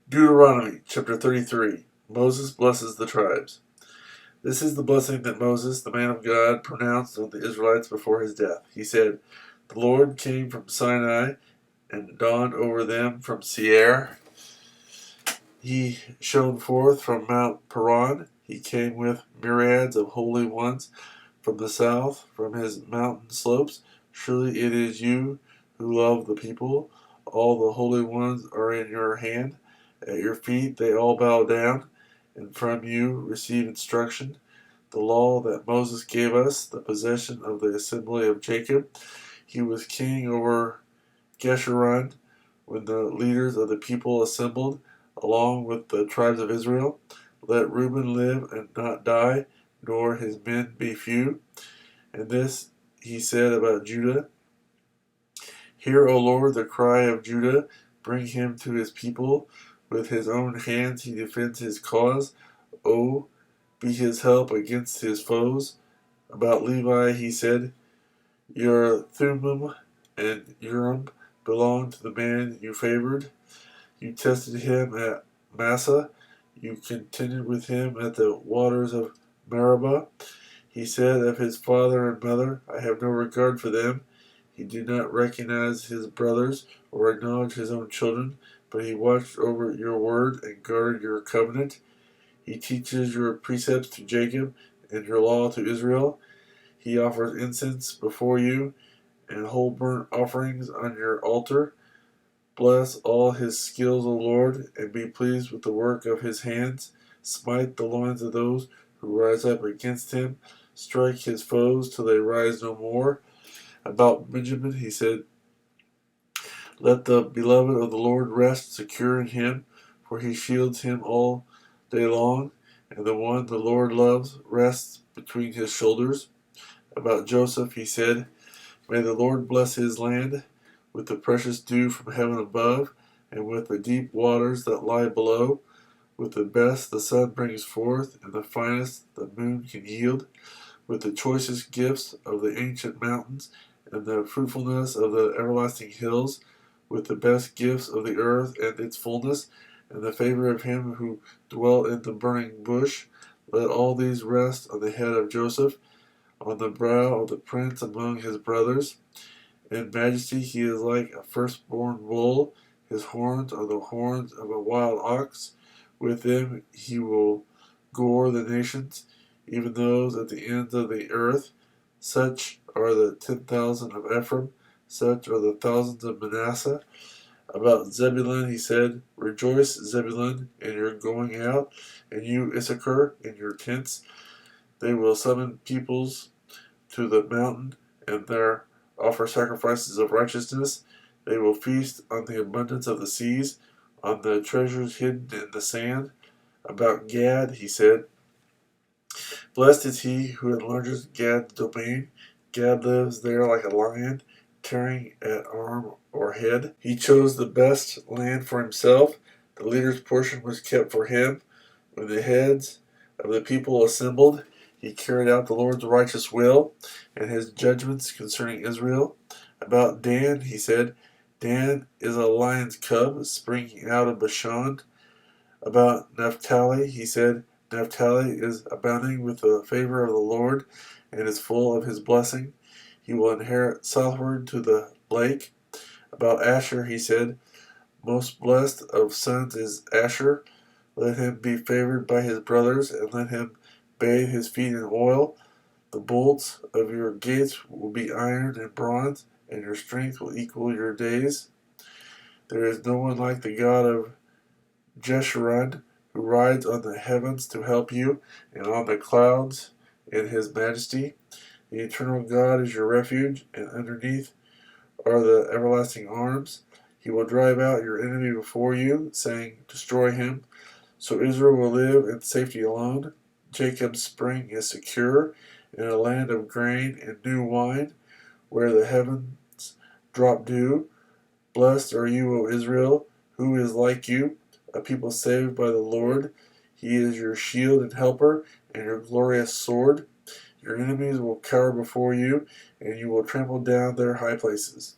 Deuteronomy chapter 33. Moses blesses the tribes. This is the blessing that Moses, the man of God, pronounced on the Israelites before his death. He said, "The Lord came from Sinai and dawned over them from Seir. He shone forth from Mount Paran. He came with myriads of holy ones from the south, from his mountain slopes. Surely it is you who love the people. All the holy ones are in your hand. At your feet they all bow down, and from you receive instruction. The law that Moses gave us, the possession of the assembly of Jacob. He was king over Jeshurun when the leaders of the people assembled, along with the tribes of Israel. Let Reuben live and not die, nor his men be few." And this he said about Judah: "Hear, O Lord, the cry of Judah. Bring him to his people. With his own hands he defends his cause. O, be his help against his foes." About Levi he said, "Your Thummim and Urim belong to the man you favored. You tested him at Massa. You contended with him at the waters of Meribah." He said of his father and mother, "I have no regard for them." He did not recognize his brothers or acknowledge his own children, but he watched over your word and guarded your covenant. He teaches your precepts to Jacob and your law to Israel. He offers incense before you and whole burnt offerings on your altar. Bless all his skills, O Lord, and be pleased with the work of his hands. Smite the loins of those who rise up against him. Strike his foes till they rise no more. About Benjamin he said, "Let the beloved of the Lord rest secure in him, for he shields him all day long, and the one the Lord loves rests between his shoulders." About Joseph he said, "May the Lord bless his land with the precious dew from heaven above, and with the deep waters that lie below, with the best the sun brings forth, and the finest the moon can yield, with the choicest gifts of the ancient mountains, and the fruitfulness of the everlasting hills, with the best gifts of the earth and its fullness, and the favor of him who dwelt in the burning bush. Let all these rest on the head of Joseph, on the brow of the prince among his brothers. In majesty he is like a firstborn bull. His horns are the horns of a wild ox. With them he will gore the nations, even those at the ends of the earth. Such are the 10,000 of Ephraim, such are the thousands of Manasseh." About Zebulun he said, "Rejoice, Zebulun, in your going out, and you, Issachar, in your tents. They will summon peoples to the mountain, and there offer sacrifices of righteousness. They will feast on the abundance of the seas, on the treasures hidden in the sand." About Gad he said, "Blessed is he who enlarges Gad's domain. Gad lives there like a lion, tearing at arm or head. He chose the best land for himself. The leader's portion was kept for him. When the heads of the people assembled, he carried out the Lord's righteous will and his judgments concerning Israel." About Dan he said, "Dan is a lion's cub springing out of Bashan." About Naphtali he said, "Naphtali is abounding with the favor of the Lord and is full of his blessing. He will inherit southward to the lake." About Asher he said, "Most blessed of sons is Asher. Let him be favored by his brothers, and let him bathe his feet in oil. The bolts of your gates will be iron and bronze, and your strength will equal your days. There is no one like the God of Jeshurun, who rides on the heavens to help you, and on the clouds in his majesty. The eternal God is your refuge, and underneath are the everlasting arms. He will drive out your enemy before you, saying, 'Destroy him.' So Israel will live in safety alone. Jacob's spring is secure in a land of grain and new wine, where the heavens drop dew. Blessed are you, O Israel, who is like you, a people saved by the Lord. He is your shield and helper, and your glorious sword. Your enemies will cower before you, and you will trample down their high places."